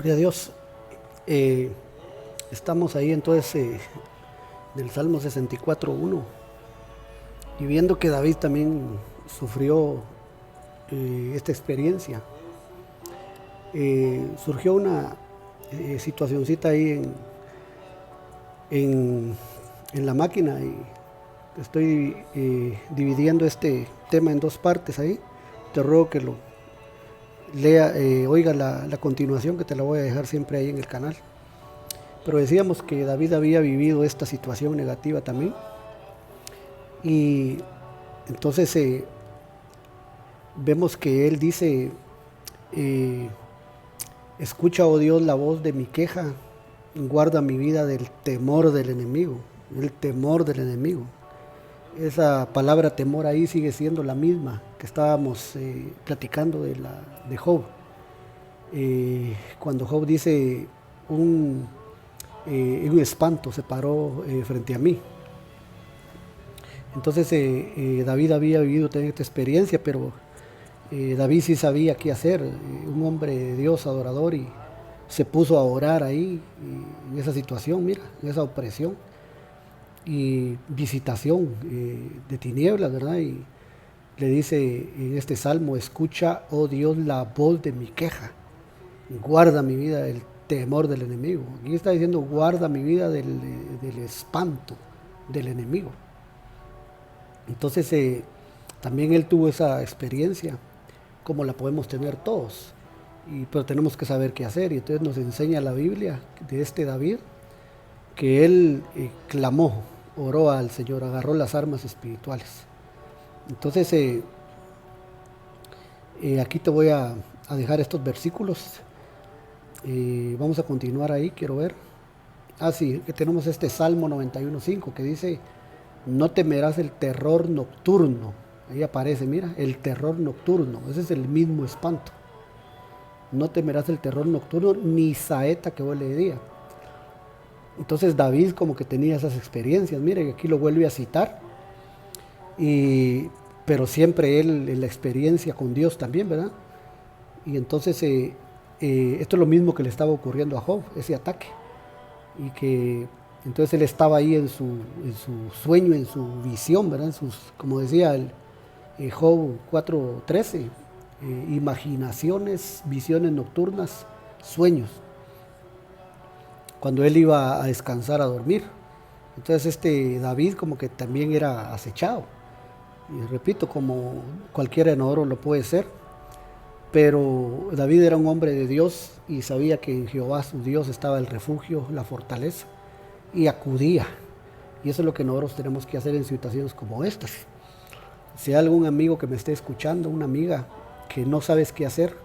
Gloria a Dios. Eh, Estamos ahí entonces del Salmo 64:1 y viendo que David también sufrió esta experiencia. Surgió una situacioncita ahí en, en la máquina y estoy dividiendo este tema en dos partes ahí. Te ruego que lo lea, oiga la continuación, que te la voy a dejar siempre ahí en el canal. Pero decíamos que David había vivido esta situación negativa también. Y entonces vemos que él dice, eh, escucha, oh Dios, la voz de mi queja, guarda mi vida del temor del enemigo, el temor del enemigo. Esa palabra temor ahí sigue siendo la misma que estábamos platicando de Job. Cuando Job dice, un espanto se paró frente a mí. Entonces David había vivido también esta experiencia, pero David sí sabía qué hacer, un hombre de Dios, adorador, y se puso a orar ahí, en esa situación, mira, en esa opresión y visitación de tinieblas, ¿verdad? Y le dice en este salmo, escucha, oh Dios, la voz de mi queja, guarda mi vida del temor del enemigo. Aquí está diciendo, guarda mi vida del espanto del enemigo. Entonces también él tuvo esa experiencia, como la podemos tener todos, pero tenemos que saber qué hacer. Y entonces nos enseña la Biblia de este David, que él clamó, oró al Señor, agarró las armas espirituales. Entonces aquí te voy a dejar estos versículos. Vamos a continuar ahí, quiero ver. Sí, que tenemos este Salmo 91:5 que dice, no temerás el terror nocturno. Ahí aparece, mira, el terror nocturno. Ese es el mismo espanto. No temerás el terror nocturno, ni saeta que huele de día. Entonces David como que tenía esas experiencias. Miren, aquí lo vuelve a citar. Pero siempre él en la experiencia con Dios también, ¿verdad? Y entonces esto es lo mismo que le estaba ocurriendo a Job, ese ataque. Y que entonces él estaba ahí en su sueño, en su visión, ¿verdad? Como decía el Job 4:13, imaginaciones, visiones nocturnas, sueños, cuando él iba a descansar, a dormir. Entonces David como que también era acechado. Y repito, como cualquiera en oro lo puede ser, pero David era un hombre de Dios y sabía que en Jehová su Dios estaba el refugio, la fortaleza, y acudía. Y eso es lo que nosotros tenemos que hacer en situaciones como estas. Si hay algún amigo que me esté escuchando, una amiga que no sabes qué hacer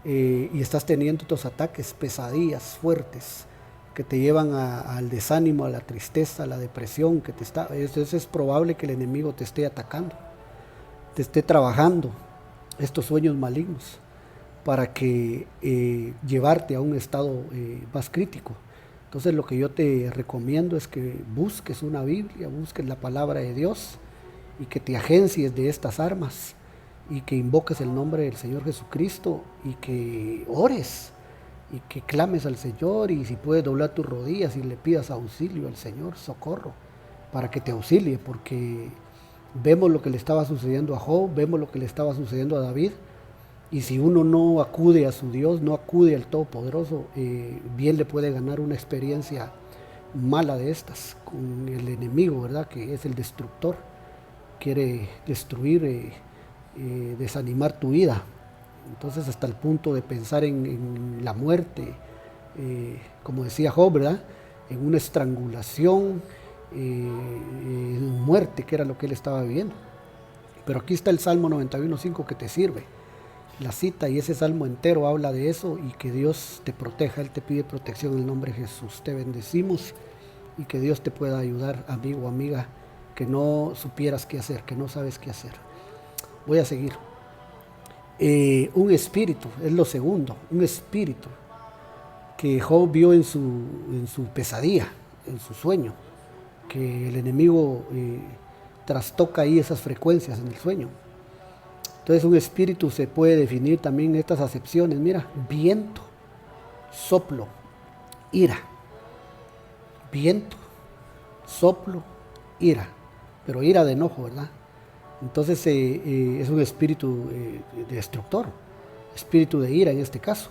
y estás teniendo estos ataques, pesadillas fuertes que te llevan al desánimo, a la tristeza, a la depresión, entonces es probable que el enemigo te esté atacando, te esté trabajando estos sueños malignos para que llevarte a un estado más crítico. Entonces lo que yo te recomiendo es que busques una Biblia, busques la palabra de Dios y que te agencies de estas armas y que invoques el nombre del Señor Jesucristo y que ores y que clames al Señor, y si puedes doblar tus rodillas y le pidas auxilio al Señor, socorro, para que te auxilie, porque vemos lo que le estaba sucediendo a Job, vemos lo que le estaba sucediendo a David, y si uno no acude a su Dios, no acude al Todopoderoso, bien le puede ganar una experiencia mala de estas, con el enemigo, ¿verdad? Que es el destructor, quiere destruir, desanimar tu vida. Entonces hasta el punto de pensar en la muerte, como decía Job, ¿verdad? En una estrangulación, en muerte, que era lo que él estaba viviendo. Pero aquí está el Salmo 91:5 que te sirve. La cita y ese salmo entero habla de eso, y que Dios te proteja. Él te pide protección en el nombre de Jesús. Te bendecimos y que Dios te pueda ayudar, amigo o amiga, que no supieras qué hacer, que no sabes qué hacer. Voy a seguir. Un espíritu, es lo segundo, un espíritu que Job vio en su pesadilla, en su sueño, que el enemigo trastoca ahí esas frecuencias en el sueño. Entonces un espíritu se puede definir también en estas acepciones, mira, viento, soplo, ira. Viento, soplo, ira. Pero ira de enojo, ¿verdad? Entonces es un espíritu destructor, espíritu de ira en este caso.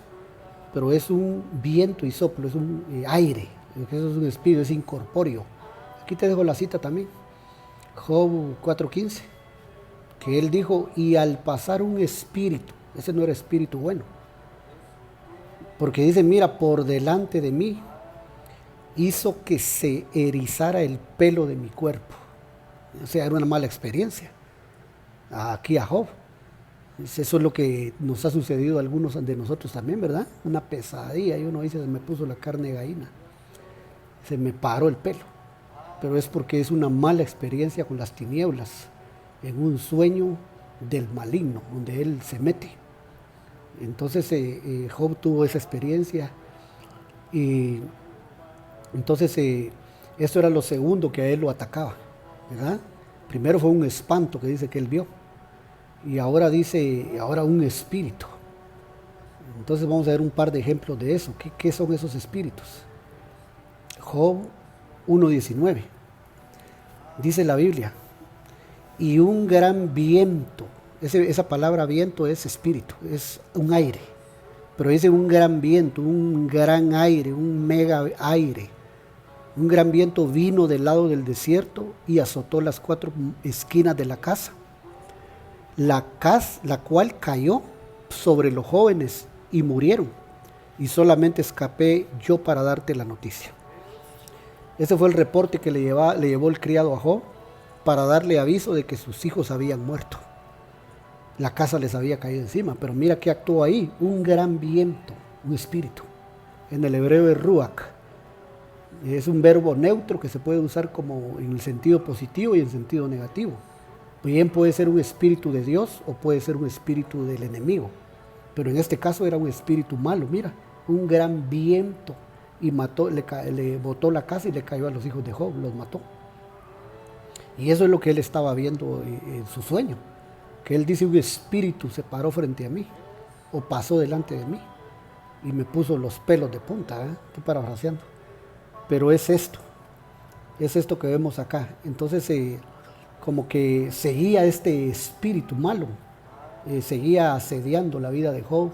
Pero es un viento y soplo, es un aire. Eso es un espíritu, es incorpóreo. Aquí te dejo la cita también. Job 4:15, que él dijo, y al pasar un espíritu, ese no era espíritu bueno, porque dice, mira, por delante de mí hizo que se erizara el pelo de mi cuerpo. O sea, era una mala experiencia. Aquí a Job. Eso es lo que nos ha sucedido a algunos de nosotros también, ¿verdad? Una pesadilla, y uno dice, se me puso la carne de gallina, se me paró el pelo. Pero es porque es una mala experiencia con las tinieblas, en un sueño del maligno, donde él se mete. Entonces Job tuvo esa experiencia y entonces esto era lo segundo que a él lo atacaba, ¿verdad? Primero fue un espanto que dice que él vio y ahora dice, ahora un espíritu. Entonces vamos a ver un par de ejemplos de eso. ¿Qué son esos espíritus? Job 1:19 dice la Biblia, y un gran viento, esa palabra viento es espíritu, es un aire, pero dice un gran viento, un gran aire, un mega aire, un gran viento vino del lado del desierto y azotó las 4 esquinas de la casa, la cual cayó sobre los jóvenes y murieron, y solamente escapé yo para darte la noticia. Ese fue el reporte que le llevó el criado a Job para darle aviso de que sus hijos habían muerto. La casa les había caído encima, pero mira que actuó ahí, un gran viento, un espíritu. En el hebreo es ruach. Es un verbo neutro que se puede usar como en el sentido positivo y en sentido negativo. Bien puede ser un espíritu de Dios o puede ser un espíritu del enemigo. Pero en este caso era un espíritu malo, mira, un gran viento y mató, le botó la casa y le cayó a los hijos de Job, los mató. Y eso es lo que él estaba viendo en su sueño, que él dice, un espíritu se paró frente a mí o pasó delante de mí y me puso los pelos de punta, estoy parafraseando. Pero es esto que vemos acá. Entonces como que seguía este espíritu malo, seguía asediando la vida de Job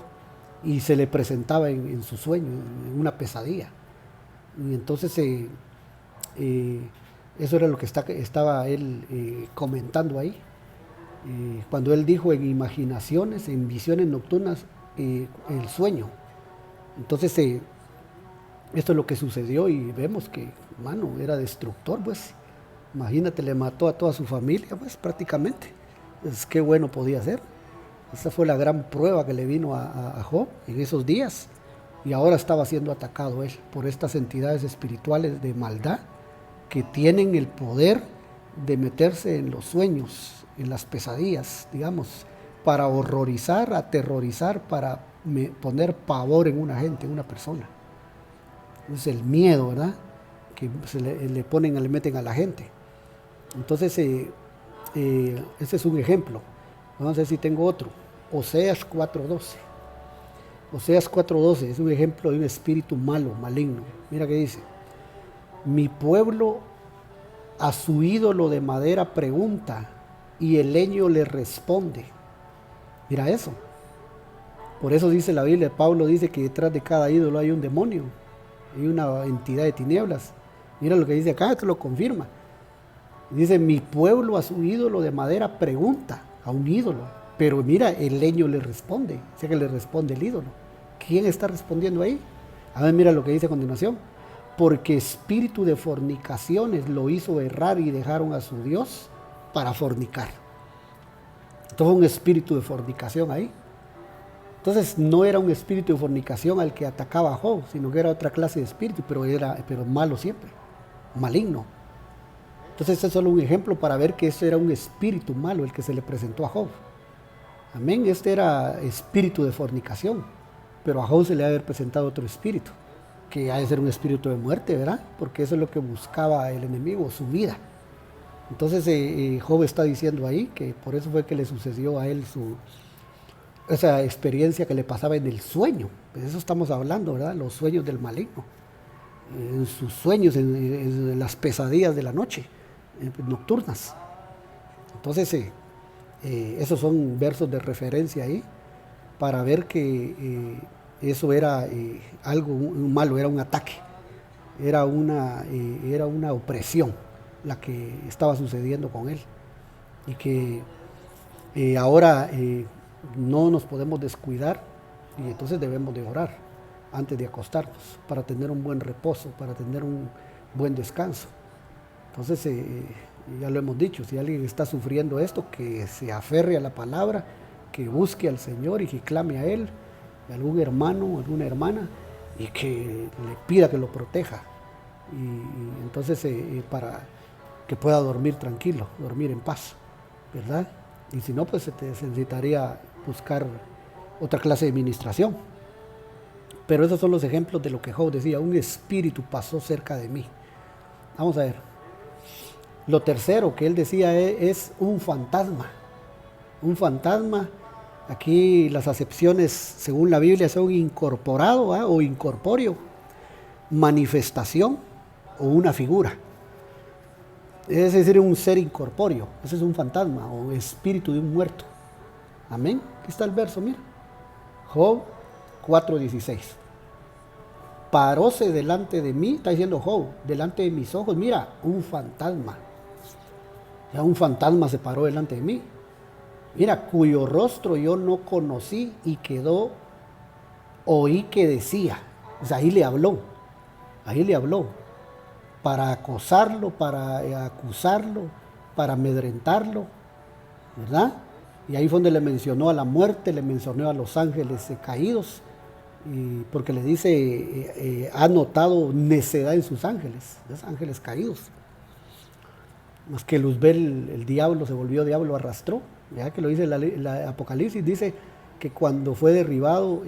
y se le presentaba en su sueño, en una pesadilla. Y entonces eso era lo que estaba él comentando ahí. Cuando él dijo en imaginaciones, en visiones nocturnas, el sueño. Entonces esto es lo que sucedió y vemos que, mano, era destructor, pues. Imagínate, le mató a toda su familia, pues, prácticamente. Pues, qué bueno podía ser. Esa fue la gran prueba que le vino a Job en esos días. Y ahora estaba siendo atacado él por estas entidades espirituales de maldad que tienen el poder de meterse en los sueños, en las pesadillas, digamos, para horrorizar, aterrorizar, para poner pavor en una gente, en una persona. Es el miedo, ¿verdad? Que le meten a la gente. Entonces, ese es un ejemplo. Vamos a ver si tengo otro. Oseas 4:12. Oseas 4:12 es un ejemplo de un espíritu malo, maligno. Mira que dice, mi pueblo a su ídolo de madera pregunta y el leño le responde. Mira eso. Por eso dice la Biblia, Pablo dice que detrás de cada ídolo hay un demonio, hay una entidad de tinieblas. Mira lo que dice acá, esto lo confirma. Dice, mi pueblo a su ídolo de madera pregunta, a un ídolo, pero mira, el leño le responde, o sea que le responde el ídolo. ¿Quién está respondiendo ahí? A ver, mira lo que dice a continuación. Porque espíritu de fornicaciones lo hizo errar y dejaron a su Dios para fornicar. Entonces un espíritu de fornicación ahí. Entonces no era un espíritu de fornicación al que atacaba a Job, sino que era otra clase de espíritu, pero malo siempre, maligno. Entonces este es solo un ejemplo para ver que eso era un espíritu malo el que se le presentó a Job. Amén, este era espíritu de fornicación, pero a Job se le ha presentado otro espíritu, que ha de ser un espíritu de muerte, ¿verdad? Porque eso es lo que buscaba el enemigo, su vida. Entonces Job está diciendo ahí que por eso fue que le sucedió a él esa experiencia que le pasaba en el sueño. De eso estamos hablando, ¿verdad? Los sueños del maligno. En sus sueños, en las pesadillas de la noche, nocturnas. Entonces, esos son versos de referencia ahí para ver que eso era algo malo, era un ataque, era una opresión la que estaba sucediendo con él. Y que ahora no nos podemos descuidar y entonces debemos de orar antes de acostarnos para tener un buen reposo, para tener un buen descanso. Entonces, ya lo hemos dicho, si alguien está sufriendo esto, que se aferre a la palabra, que busque al Señor y que clame a Él, a algún hermano, alguna hermana, y que le pida que lo proteja. Y entonces, para que pueda dormir tranquilo, dormir en paz, ¿verdad? Y si no, pues se necesitaría buscar otra clase de administración. Pero esos son los ejemplos de lo que Job decía, un espíritu pasó cerca de mí. Vamos a ver. Lo tercero que él decía es un fantasma. Un fantasma, aquí las acepciones según la Biblia son incorporado o incorpóreo, manifestación o una figura. Es decir, un ser incorpóreo. Ese es un fantasma o espíritu de un muerto. Amén. Aquí está el verso, mira. Job 4:16. Paróse delante de mí, está diciendo Job, delante de mis ojos, mira, un fantasma. Ya un fantasma se paró delante de mí. Mira, cuyo rostro yo no conocí y oí que decía. O sea, ahí le habló para acosarlo, para acusarlo, para amedrentarlo, ¿verdad? Y ahí fue donde le mencionó a la muerte, le mencionó a los ángeles caídos, porque le dice, ha notado necedad en sus ángeles, los ángeles caídos. Más que Luzbel, el diablo, se volvió diablo, arrastró, ya que lo dice la Apocalipsis, dice que cuando fue derribado,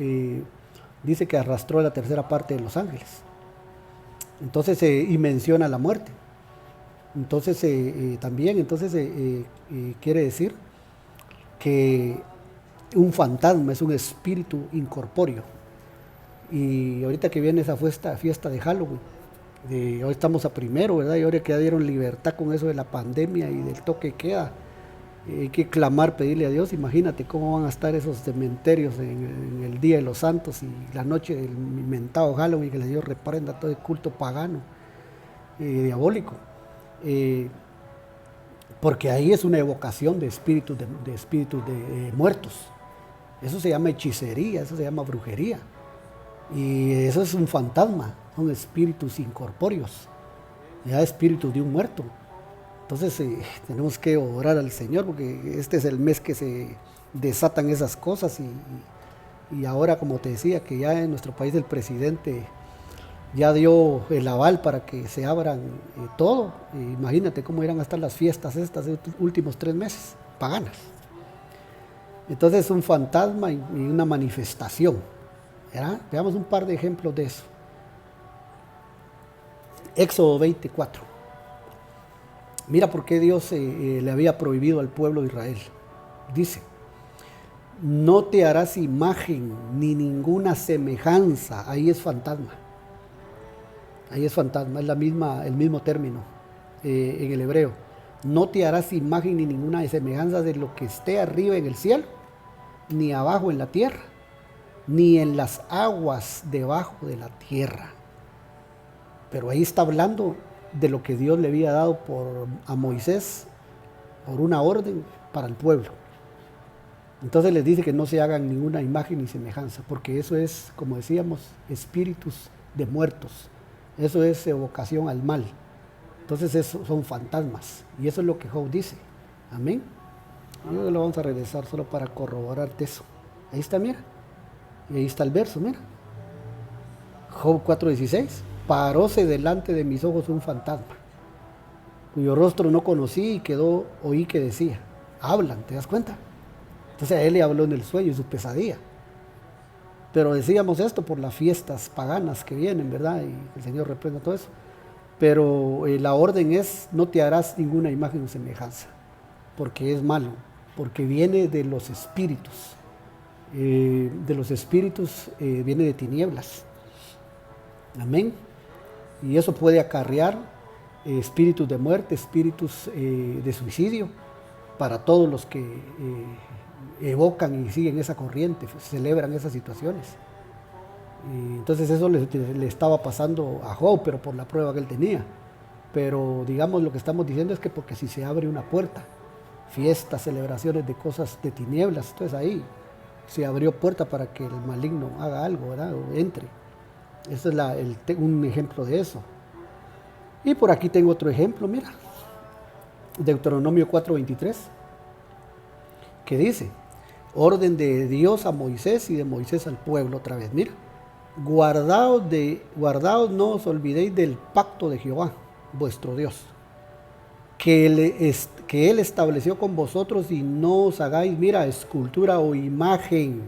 dice que arrastró la tercera parte de los ángeles. Entonces, y menciona la muerte. Entonces, también, quiere decir que un fantasma es un espíritu incorpóreo. Y ahorita que viene esa fiesta de Halloween, hoy estamos a primero, ¿verdad? Y ahora que ya dieron libertad con eso de la pandemia y del toque queda, hay que clamar, pedirle a Dios. Imagínate cómo van a estar esos cementerios en el Día de los Santos y la noche del inventado Halloween, que el Señor reprenda todo el culto pagano, diabólico. Porque ahí es una evocación de espíritus de muertos. Eso se llama hechicería, eso se llama brujería. Y eso es un fantasma, son espíritus incorpóreos, ya espíritus de un muerto. Entonces tenemos que orar al Señor, porque este es el mes que se desatan esas cosas y ahora, como te decía, que ya en nuestro país el presidente ya dio el aval para que se abran todo. Imagínate cómo irán a estar las fiestas estas de estos últimos 3 meses, paganas. Entonces es un fantasma y una manifestación, ¿verdad? Veamos un par de ejemplos de eso. Éxodo 24. Mira por qué Dios le había prohibido al pueblo de Israel. Dice, no te harás imagen ni ninguna semejanza. Ahí es fantasma. Ahí es fantasma, es el mismo término en el hebreo. No te harás imagen ni ninguna semejanza de lo que esté arriba en el cielo, ni abajo en la tierra, ni en las aguas debajo de la tierra. Pero ahí está hablando de lo que Dios le había dado a Moisés por una orden para el pueblo. Entonces les dice que no se hagan ninguna imagen ni semejanza, porque eso es, como decíamos, espíritus de muertos. Eso es evocación al mal. Entonces eso son fantasmas. Y eso es lo que Job dice. Amén. Ahora lo vamos a regresar solo para corroborarte eso. Ahí está, mira. Y ahí está el verso, mira. Job 4:16. Paróse delante de mis ojos un fantasma, cuyo rostro no conocí y oí que decía. Hablan, ¿te das cuenta? Entonces a él le habló en el sueño, en su pesadilla. Pero decíamos esto por las fiestas paganas que vienen, ¿verdad? Y el Señor reprenda todo eso. Pero la orden es, no te harás ninguna imagen o semejanza, porque es malo, porque viene de los espíritus. de los espíritus viene de tinieblas. Amén. Y eso puede acarrear espíritus de muerte, espíritus de suicidio para todos los que evocan y siguen esa corriente, celebran esas situaciones. Y entonces eso le estaba pasando a Job, pero por la prueba que él tenía. Pero digamos, lo que estamos diciendo es que porque si se abre una puerta, fiestas, celebraciones de cosas de tinieblas, entonces ahí se abrió puerta para que el maligno haga algo, ¿verdad? O entre. Este es un ejemplo de eso. Y por aquí tengo otro ejemplo, mira. Deuteronomio 4:23, que dice: orden de Dios a Moisés y de Moisés al pueblo, otra vez, mira. Guardaos, no os olvidéis del pacto de Jehová, vuestro Dios, que Él estableció con vosotros, y no os hagáis, mira, escultura o imagen,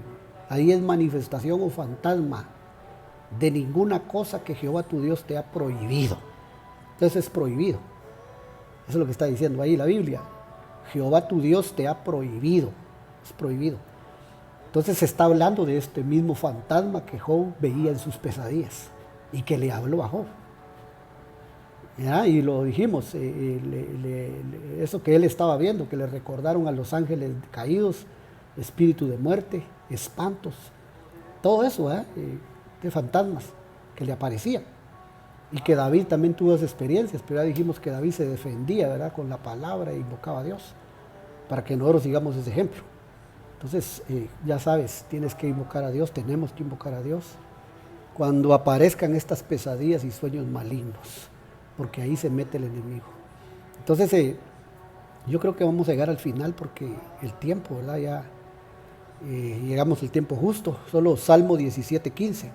ahí es manifestación o fantasma, de ninguna cosa que Jehová tu Dios te ha prohibido. Entonces es prohibido. Eso es lo que está diciendo ahí la Biblia. Jehová tu Dios te ha prohibido. Es prohibido. Entonces se está hablando de este mismo fantasma que Job veía en sus pesadillas y que le habló a Job. ¿Ya? Y lo dijimos, eso que él estaba viendo, que le recordaron a los ángeles caídos, espíritu de muerte, espantos, todo eso, de fantasmas que le aparecían. Y que David también tuvo esas experiencias, pero ya dijimos que David se defendía, ¿verdad?, con la palabra e invocaba a Dios, para que nosotros sigamos ese ejemplo. Entonces, ya sabes, tienes que invocar a Dios, tenemos que invocar a Dios cuando aparezcan estas pesadillas y sueños malignos, porque ahí se mete el enemigo. Entonces, yo creo que vamos a llegar al final porque el tiempo, ¿verdad?, ya llegamos al tiempo justo. Solo Salmo 17:15.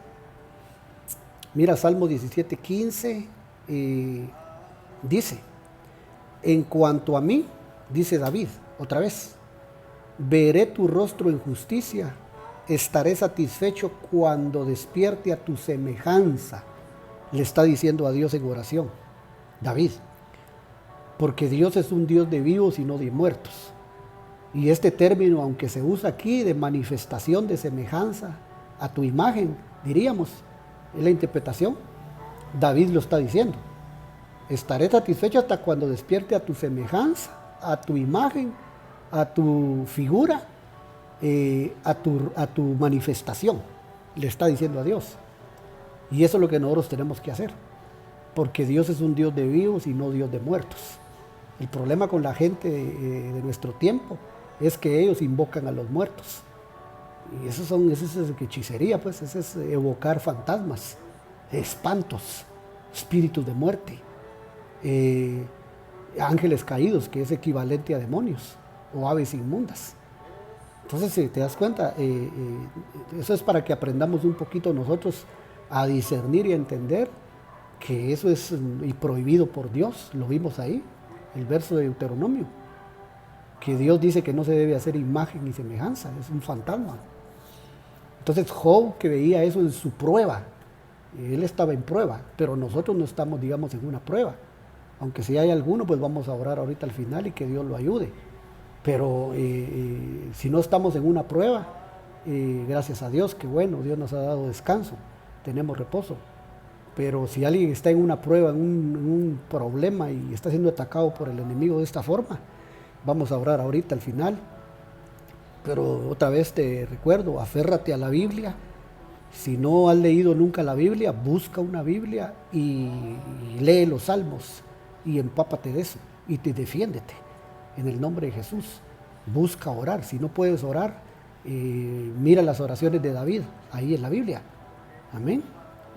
Mira, Salmo 17:15 dice: en cuanto a mí, dice David, otra vez, veré tu rostro en justicia, estaré satisfecho cuando despierte a tu semejanza. Le está diciendo a Dios en oración, David, porque Dios es un Dios de vivos y no de muertos. Y este término, aunque se usa aquí de manifestación de semejanza a tu imagen, diríamos, es la interpretación, David lo está diciendo. Estaré satisfecho hasta cuando despierte a tu semejanza, a tu imagen, a tu figura, a tu manifestación, le está diciendo a Dios. Y eso es lo que nosotros tenemos que hacer, porque Dios es un Dios de vivos y no Dios de muertos. El problema con la gente de nuestro tiempo es que ellos invocan a los muertos. Y eso es hechicería, pues, eso es evocar fantasmas, espantos, espíritus de muerte, ángeles caídos, que es equivalente a demonios o aves inmundas. Entonces, si te das cuenta, eso es para que aprendamos un poquito nosotros a discernir y a entender que eso es prohibido por Dios. Lo vimos ahí, el verso de Deuteronomio, que Dios dice que no se debe hacer imagen ni semejanza, es un fantasma. Entonces Job, que veía eso en su prueba, él estaba en prueba, pero nosotros no estamos, digamos, en una prueba. Aunque si hay alguno, pues vamos a orar ahorita al final y que Dios lo ayude. Pero si no estamos en una prueba, gracias a Dios, que bueno, Dios nos ha dado descanso, tenemos reposo. Pero si alguien está en una prueba, en un problema y está siendo atacado por el enemigo de esta forma, vamos a orar ahorita al final. Pero otra vez te recuerdo, aférrate a la Biblia. Si no has leído nunca la Biblia, busca una Biblia y lee los salmos y empápate de eso y te defiéndete en el nombre de Jesús. Busca orar. Si no puedes orar, mira las oraciones de David ahí en la Biblia. Amén.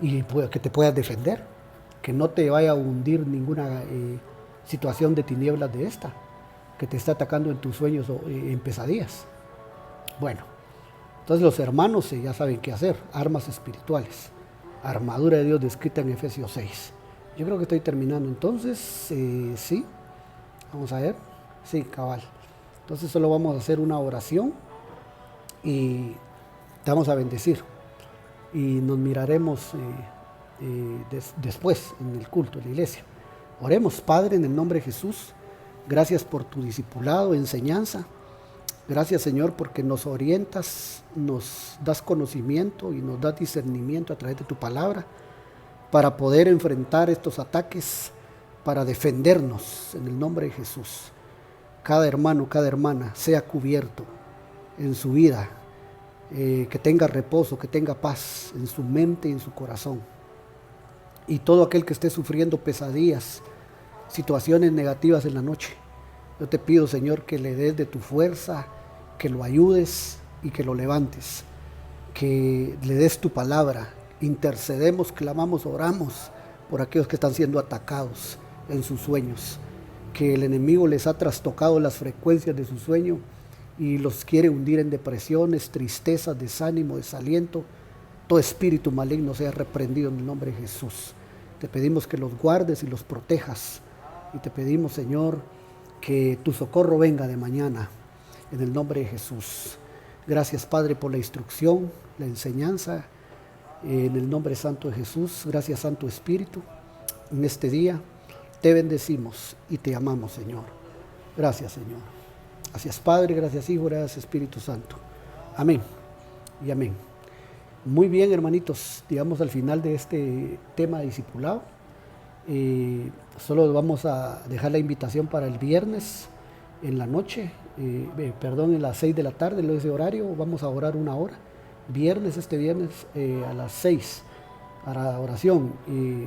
Y que te puedas defender, que no te vaya a hundir ninguna situación de tinieblas de esta, que te está atacando en tus sueños o en pesadillas. Bueno, entonces los hermanos ya saben qué hacer, armas espirituales, armadura de Dios descrita en Efesios 6. Yo creo que estoy terminando entonces, sí, vamos a ver, sí, cabal. Entonces solo vamos a hacer una oración y te vamos a bendecir y nos miraremos después en el culto, en la iglesia. Oremos. Padre, en el nombre de Jesús, gracias por tu discipulado, enseñanza. Gracias, Señor, porque nos orientas, nos das conocimiento y nos das discernimiento a través de tu palabra para poder enfrentar estos ataques, para defendernos en el nombre de Jesús. Cada hermano, cada hermana sea cubierto en su vida, que tenga reposo, que tenga paz en su mente y en su corazón. Y todo aquel que esté sufriendo pesadillas, situaciones negativas en la noche, yo te pido, Señor, que le des de tu fuerza, que lo ayudes y que lo levantes, que le des tu palabra. Intercedemos, clamamos, oramos por aquellos que están siendo atacados en sus sueños, que el enemigo les ha trastocado las frecuencias de su sueño y los quiere hundir en depresiones, tristezas, desánimo, desaliento. Todo espíritu maligno sea reprendido en el nombre de Jesús. Te pedimos que los guardes y los protejas, y te pedimos, Señor, que tu socorro venga de mañana en el nombre de Jesús. Gracias, Padre, por la instrucción, la enseñanza, en el nombre santo de Jesús. Gracias, Santo Espíritu. En este día te bendecimos y te amamos, Señor. Gracias, Señor. Gracias, Padre, gracias, Hijo, gracias, Espíritu Santo. Amén y amén. Muy bien, hermanitos, llegamos al final de este tema de discipulado. Solo vamos a dejar la invitación para el viernes en la noche, en las 6 de la tarde, en ese horario, vamos a orar 1 hora. Este viernes a las 6 para oración.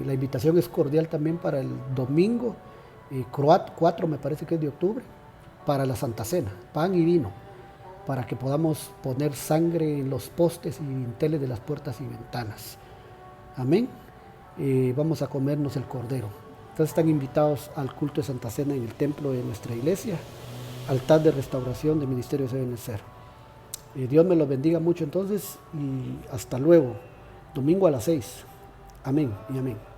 La invitación es cordial también para el domingo, 4 me parece que es de octubre, para la Santa Cena, pan y vino, para que podamos poner sangre en los postes y dinteles de las puertas y ventanas. Amén. Vamos a comernos el cordero. Entonces están invitados al culto de Santa Cena en el templo de nuestra iglesia, altar de restauración del Ministerio de Benecer. Dios me los bendiga mucho entonces y hasta luego. Domingo a las 6. Amén y amén.